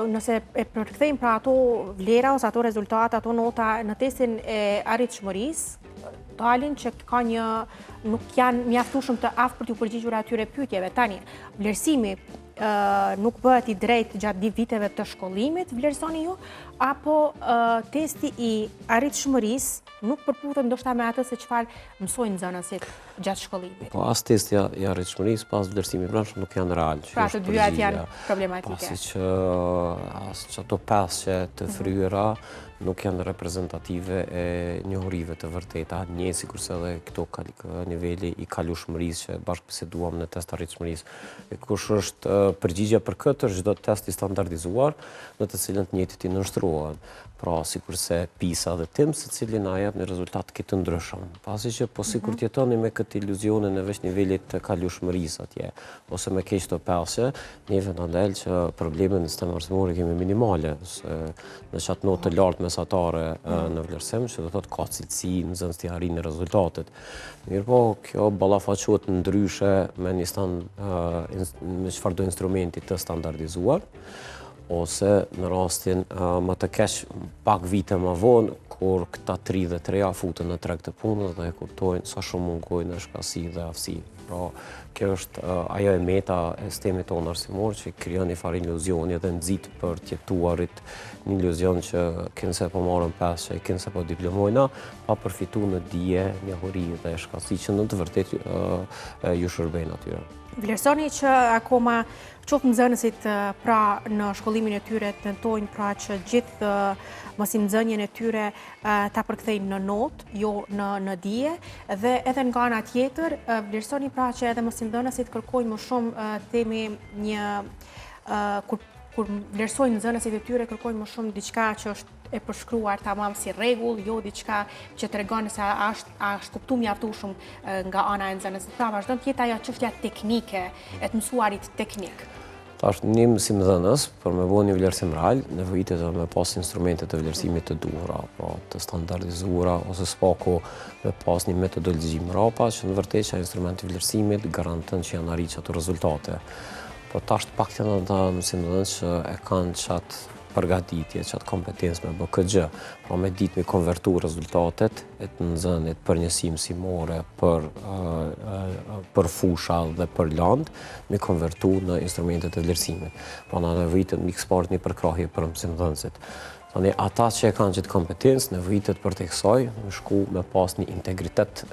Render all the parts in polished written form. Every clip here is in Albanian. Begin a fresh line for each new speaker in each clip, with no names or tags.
nëse e përkthejmë pra ato vlera ose ato rezultate, ato nota në testin e arritshmërisë, dalin që nuk janë mjaftueshëm të aftë për t'u përgjigjur atyre pyetjeve. Tani, vlerësimi nuk bëhet i drejtë gjatë viteve të shkollimit, vlerësoni ju, apo testi i arritshmërisë nuk përputhet ndoshta me atë se çfarë mësojnë nxënësit gjatë shkollimit.
Po as testi i arritshmërisë, pas vlerësimit brendshëm nuk janë real.
Pra të dyja janë problematike.
Pasi që as çato pesë të fryera nuk janë reprezentative e njohurive të vërteta, sikurse edhe këto niveli i kalueshmërisë që bashkëbiseduam në test arritshmërisë. Kush është përgjigjja për këtë, është çdo test i standardizuar, në të cilën të njëjtit i nënshtrohen. Pra, sikurse PISA dhe TIMSS, secili na jep një rezultat të ndryshëm. Pasi që po sikur të jetoni me këtë iluzionin e veç nivelit të kalueshmërisë atje, ose me keq të pesë, neve na del që problemet në sistem arsimor kemi minimale, në çat notë të lartë mesatare në vlerësim, që do thotë ka cilësi nxënës të arrijnë rezultatet. Mirëpo, kjo ballafaqohet ndryshe me me çfarëdo instrumenti të standardizuar, ose në rastin më të keq pak vite më vonë, kur këta 33 futën në treg të punës dhe e kuptojnë sa shumë mungojnë në shkasi dhe aftësi. Pra, kjo është ajo e meta e sistemit tonë arsimor që krijon një farë iluzioni dhe nxit për të jetuarit një iluzion që kënse po marrën pesë, që kënse po diplomojna, pa përfituar në dije, njohuri dhe shkasi që në të vërtetë ju shërbejnë atyre.
Vlerësoni që akoma qoftë nxënësit pra në shkollimin e tyre tentojnë pra që gjithë mosinxënien e tyre ta përkthejnë në notë, jo në dije, dhe edhe nga ana tjetër vlerësoni pra që edhe mosinxënësit kërkojnë më shumë themi kur vlerësojnë nxënësit e tyre kërkojnë më shumë diçka që është e përshkruar tamam si rregull, jo diçka që tregon se a është kuptuar mjaftueshëm nga ana e nxënësit. Pra vazhdon të jetë ajo çështja teknike, e të mësuarit teknik.
Tash një mësimdhënës, për me bëu një vlerësim real, nevojitet me pas instrumente të vlerësimit të duhura, pra të standardizuara, ose s'pako me pas një metodologji mrapa, që në vërtetë që instrumenti i vlerësimit garanton që janë arritur ato rezultate. Po tash paktën ata mësimdhënës që e kanë çat përgatitje, çat kompetencë me BKX, pra me ditë me konvertu rezultatet e të nxënit për njësi mësimore, për fusha dhe për land, me konvertu në instrumentet e vlerësimit. Pra na nevojitet me eksport një përkrahje për mësimdhënësit. Tani ata që e kanë gjithë kompetencë, nevojitet për të kësaj, me shku me pas një integritet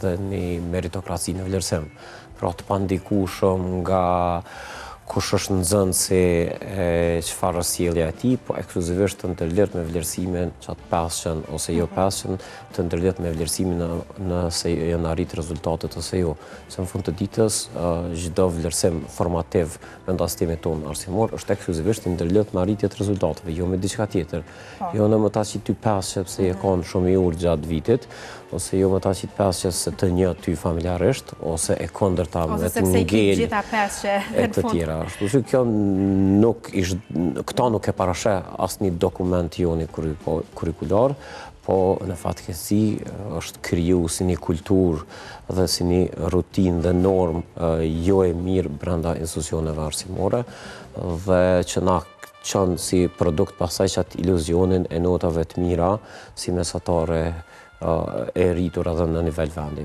dhe një meritokraci në vlerësim. Pra të pandikueshëm nga kush është nxënësi, çfarë është sjellja e tij, po ekskluzivisht të ndërlidhet me vlerësimin çatë pesën ose jo pesën, të ndërlidhet me vlerësimin nëse janë arrit rezultatet ose jo. Se në fund të ditës çdo vlerësim formativ brenda sistemit tonë arsimor është ekskluzivisht i ndërlidhet me arritjen e rezultateve, jo me diçka tjetër. Jo në më ta që ty pesë sepse e kanë shumë i urtë gjatë vitit, ose jo më ta që pesë se të një ty familjarisht, ose e kundërta me të ngel e të tjera. Ashtu që kjo këta nuk e parasheh asnjë dokument joni kurrikular, po në fatkeqësi është kriju si një kulturë dhe si një rutinë dhe normë jo e mirë brenda institucioneve arsimore, dhe që na çon si produkt pasaj çat iluzionin e notave të mira si mesatare e rritura edhe në nivel vendi.